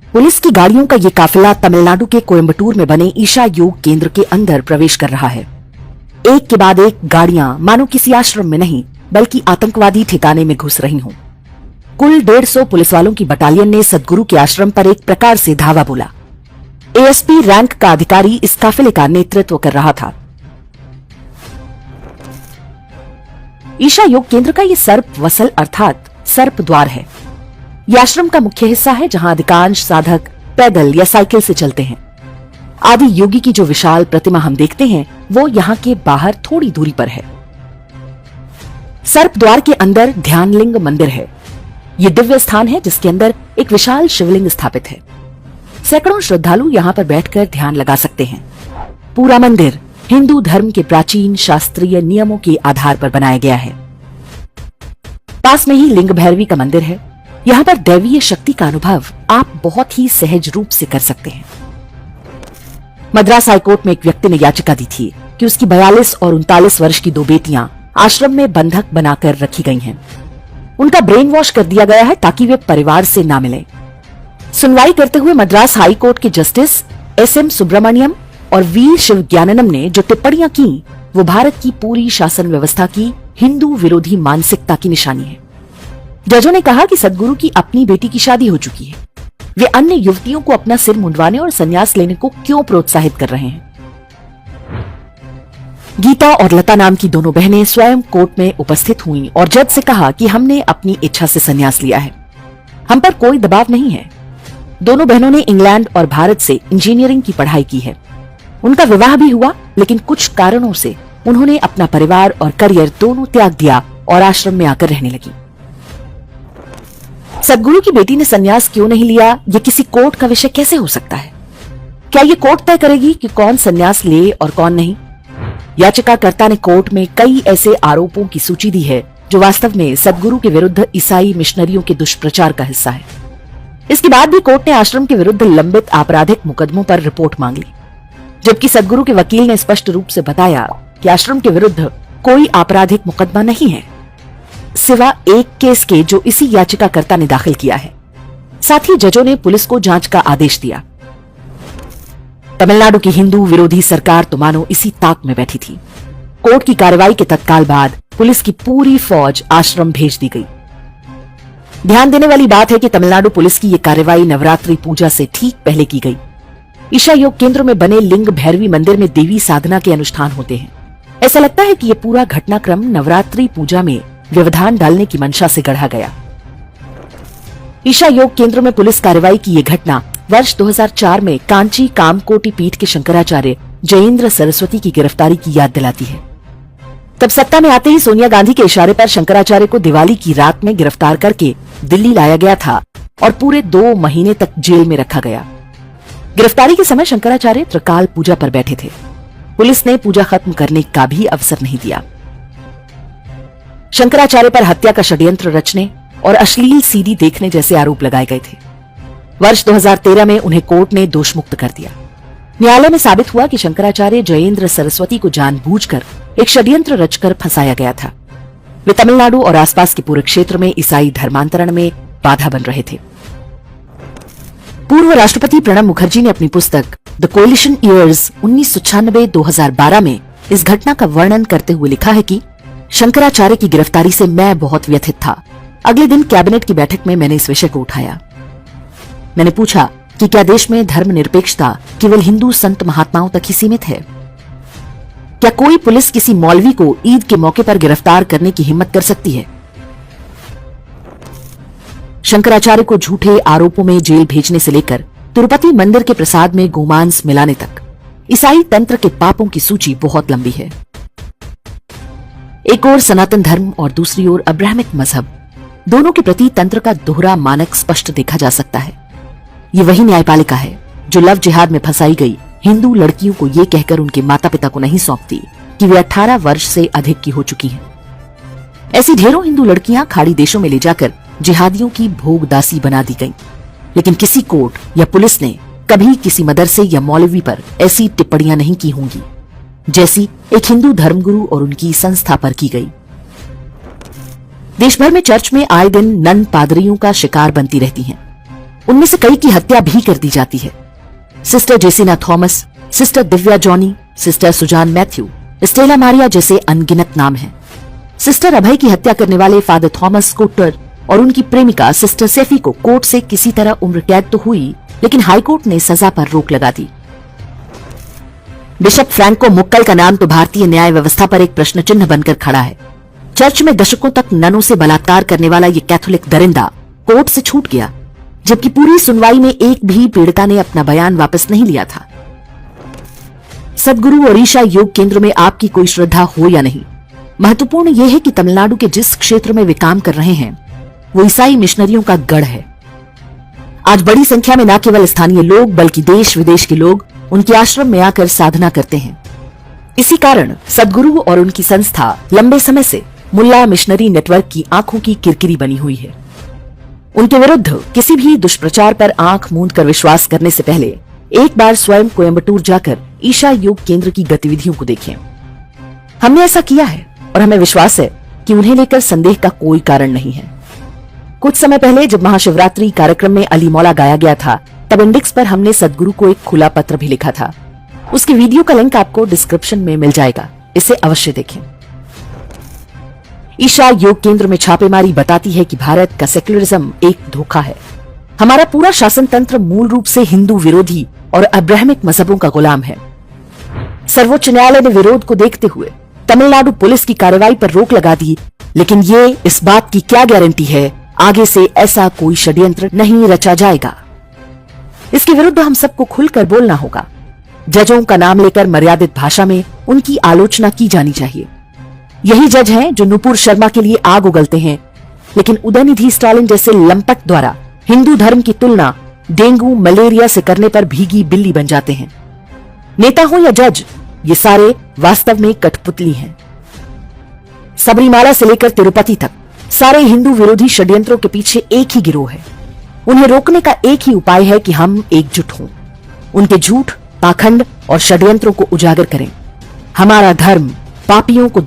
Police की गाड़ियों का ये काफिला तमिलनाडु के कोयम्बटूर में बने ईशा योग केंद्र के अंदर प्रवेश कर रहा है। एक के बाद एक गाड़ियां मानो किसी आश्रम में नहीं बल्कि आतंकवादी ठिकाने में घुस रही हों। कुल 150 पुलिस वालों की बटालियन ने सद्गुरु के आश्रम पर एक प्रकार से धावा बोला। एएसपी रैंक का अधिकारी इस काफिले का नेतृत्व कर रहा था। ईशा योग केंद्र का ये सर्प वसल अर्थात सर्प द्वार है। यह आश्रम का मुख्य हिस्सा है जहां अधिकांश साधक पैदल या साइकिल से चलते हैं। आदि योगी की जो विशाल प्रतिमा हम देखते हैं वो यहाँ के बाहर थोड़ी दूरी पर है। सर्प द्वार के अंदर ध्यानलिंग मंदिर है। ये दिव्य स्थान है जिसके अंदर एक विशाल शिवलिंग स्थापित है। सैकड़ों श्रद्धालु यहाँ पर बैठकर ध्यान लगा सकते हैं। पूरा मंदिर हिंदू धर्म के प्राचीन शास्त्रीय नियमों के आधार पर बनाया गया है। पास में ही लिंग भैरवी का मंदिर है। यहाँ पर दैवीय शक्ति का अनुभव आप बहुत ही सहज रूप से कर सकते हैं। मद्रास हाईकोर्ट में एक व्यक्ति ने याचिका दी थी कि उसकी 42 और 39 वर्ष की 2 बेटियां आश्रम में बंधक बनाकर रखी गई हैं। उनका ब्रेन वॉश कर दिया गया है ताकि वे परिवार से ना मिलें। सुनवाई करते हुए मद्रास हाईकोर्ट के जस्टिस एसएम सुब्रमण्यम और वीर शिवज्ञाननम ने जो टिप्पणियां की वो भारत की पूरी शासन व्यवस्था की हिंदू विरोधी मानसिकता की निशानी है। जजों ने कहा कि सद्गुरु की अपनी बेटी की शादी हो चुकी है। वे अन्य युवतियों को अपना सिर मुंडवाने और संन्यास लेने को क्यों प्रोत्साहित कर रहे हैं। गीता और लता नाम की दोनों बहनें स्वयं कोर्ट में उपस्थित हुईं और जज से कहा कि हमने अपनी इच्छा से संन्यास लिया है, हम पर कोई दबाव नहीं है। दोनों बहनों ने इंग्लैंड और भारत से इंजीनियरिंग की पढ़ाई की है। उनका विवाह भी हुआ, लेकिन कुछ कारणों से उन्होंने अपना परिवार और करियर दोनों त्याग दिया और आश्रम में आकर रहने लगी। सद्गुरु की बेटी ने संन्यास क्यों नहीं लिया, ये किसी कोर्ट का विषय कैसे हो सकता है? क्या ये कोर्ट तय करेगी कि कौन संन्यास ले और कौन नहीं? याचिकाकर्ता ने कोर्ट में कई ऐसे आरोपों की सूची दी है जो वास्तव में सद्गुरु के विरुद्ध ईसाई मिशनरियों के दुष्प्रचार का हिस्सा है। इसके बाद भी कोर्ट ने आश्रम के विरुद्ध लंबित आपराधिक मुकदमों पर रिपोर्ट मांग ली, जबकि सद्गुरु के वकील ने स्पष्ट रूप से बताया कि आश्रम के विरुद्ध कोई आपराधिक मुकदमा नहीं है, सिवा एक केस के जो इसी याचिकाकर्ता ने दाखिल किया है। साथ ही जजों ने पुलिस को जांच का आदेश दिया। तमिलनाडु की हिंदू विरोधी सरकार तो मानो इसी ताक में बैठी थी। कोर्ट की कार्रवाई के तत्काल बाद पुलिस की पूरी फौज आश्रम भेज दी गई। ध्यान देने वाली बात है कि तमिलनाडु पुलिस की यह कार्रवाई नवरात्रि पूजा से ठीक पहले की गई। ईशा योग केंद्र में बने लिंग भैरवी मंदिर में देवी साधना के अनुष्ठान होते हैं। ऐसा लगता है कि यह पूरा घटनाक्रम नवरात्रि पूजा में व्यवधान डालने की मंशा से गढ़ा गया। ईशा योग केंद्र में पुलिस कार्रवाई की यह घटना वर्ष 2004 में कांची कामकोटि पीठ के शंकराचार्य जयेंद्र सरस्वती की गिरफ्तारी की याद दिलाती है। तब सत्ता में आते ही सोनिया गांधी के इशारे पर शंकराचार्य को दिवाली की रात में गिरफ्तार करके दिल्ली लाया गया था और पूरे 2 महीने तक जेल में रखा गया। गिरफ्तारी के समय शंकराचार्य त्रिकाल पूजा पर बैठे थे। पुलिस ने पूजा खत्म करने का भी अवसर नहीं दिया। शंकराचार्य पर हत्या का षड्यंत्र रचने और अश्लील सीडी देखने जैसे आरोप लगाए गए थे। वर्ष 2013 में उन्हें कोर्ट ने दोषमुक्त कर दिया। न्यायालय में साबित हुआ कि शंकराचार्य जयेंद्र सरस्वती को जानबूझकर एक षड्यंत्र रचकर फंसाया गया था। वे तमिलनाडु और आसपास के पूरे क्षेत्र में ईसाई धर्मांतरण में बाधा बन रहे थे। पूर्व राष्ट्रपति प्रणब मुखर्जी ने अपनी पुस्तक द कोलिशन ईयर्स 1996-2012 में इस घटना का वर्णन करते हुए लिखा है कि शंकराचार्य की गिरफ्तारी से मैं बहुत व्यथित था। अगले दिन कैबिनेट की बैठक में मैंने इस विषय को उठाया। मैंने पूछा कि क्या देश में धर्मनिरपेक्षता केवल हिंदू संत महात्माओं तक ही सीमित है? क्या कोई पुलिस किसी मौलवी को ईद के मौके पर गिरफ्तार करने की हिम्मत कर सकती है? शंकराचार्य को झूठे आरोपों में जेल भेजने से लेकर तिरुपति मंदिर के प्रसाद में गोमांस मिलाने तक ईसाई तंत्र के पापों की सूची बहुत लंबी है। एक ओर सनातन धर्म और दूसरी ओर अब्राहमिक मजहब, दोनों के प्रति तंत्र का दोहरा मानक स्पष्ट देखा जा सकता है। ये वही न्यायपालिका है जो लव जिहाद में फंसाई गई हिंदू लड़कियों को ये कहकर उनके माता पिता को नहीं सौंपती कि वे 18 वर्ष से अधिक की हो चुकी हैं। ऐसी ढेरों हिंदू लड़कियां खाड़ी देशों में ले जाकर जिहादियों की भोगदासी बना दी गईं। लेकिन किसी कोर्ट या पुलिस ने कभी किसी मदरसे या मौलवी पर ऐसी टिप्पणियां नहीं की होंगी जैसी एक हिंदू धर्मगुरु और उनकी संस्था पर की गई। देश भर में चर्च में आए दिन नन पादरियों का शिकार बनती रहती हैं। उनमें से कई की हत्या भी कर दी जाती है। Sister Jesina Thomas, sister Divya Johnny, sister Suzanne Mathew, Stella Maria जैसे अनगिनत नाम हैं। सिस्टर अभय की हत्या करने वाले फादर थॉमस कोटर और उनकी प्रेमिका सिस्टर सेफी को कोर्ट से किसी तरह उम्र कैद तो हुई, लेकिन हाईकोर्ट ने सजा पर रोक लगा दी। बिशप फ्रैंको मुक्कल का नाम तो भारतीय न्याय व्यवस्था पर एक प्रश्न चिन्ह बनकर खड़ा है। चर्च में दशकों तक ननों से बलात्कार करने वाला ये कैथोलिक दरिंदा कोर्ट से छूट गया, जबकि पूरी सुनवाई में एक भी पीड़िता ने अपना बयान वापस नहीं लिया था। सदगुरु और ईशा योग केंद्र में आपकी कोई श्रद्धा हो या नहीं, महत्वपूर्ण यह है कि तमिलनाडु के जिस क्षेत्र में वे काम कर रहे हैं वो ईसाई मिशनरियों का गढ़ है। आज बड़ी संख्या में न केवल स्थानीय लोग बल्कि देश विदेश के लोग उनके आश्रम में आकर साधना करते हैं। इसी कारण सदगुरु और उनकी संस्था लंबे समय से मुल्ला मिशनरी नेटवर्क की आंखों की किरकिरी बनी हुई है। उनके विरुद्ध किसी भी दुष्प्रचार पर आंख मूंद कर विश्वास करने से पहले एक बार स्वयं कोयम्बटूर जाकर ईशा योग केंद्र की गतिविधियों को देखें। हमने ऐसा किया है और हमें विश्वास है कि उन्हें लेकर संदेह का कोई कारण नहीं है। कुछ समय पहले जब महाशिवरात्रि कार्यक्रम में अली मौला गाया गया था, तब इंडेक्स पर हमने सदगुरु को एक खुला पत्र भी लिखा था। उसकी वीडियो का लिंक आपको डिस्क्रिप्शन में मिल जाएगा, इसे अवश्य देखें। ईशा योग केंद्र में छापेमारी बताती है कि भारत का सेक्युलरिज्म एक धोखा है। हमारा पूरा शासन तंत्र मूल रूप से हिंदू विरोधी और अब्राहमिक मजहबों का गुलाम है। सर्वोच्च न्यायालय ने विरोध को देखते हुए तमिलनाडु पुलिस की कार्रवाई पर रोक लगा दी, लेकिन ये इस बात की क्या गारंटी है आगे से ऐसा कोई षड्यंत्र नहीं रचा जाएगा। इसके विरुद्ध हम सबको खुलकर बोलना होगा। जजों का नाम लेकर मर्यादित भाषा में उनकी आलोचना की जानी चाहिए। यही जज हैं जो नुपुर शर्मा के लिए आग उगलते हैं, लेकिन उदयनिधि स्टालिन जैसे लंपट द्वारा हिंदू धर्म की तुलना डेंगू मलेरिया से करने पर भीगी बिल्ली बन जाते हैं। नेता हो या जज, ये सारे वास्तव में कठपुतली हैं। सबरीमाला से लेकर तिरुपति तक सारे हिंदू विरोधी षड्यंत्रों के पीछे एक ही गिरोह है। उन्हें रोकने का एक ही उपाय है कि हम एकजुट हों, उनके झूठ, पाखंड और षड्यंत्रों को उजागर करें। हमारा धर्म पापियों को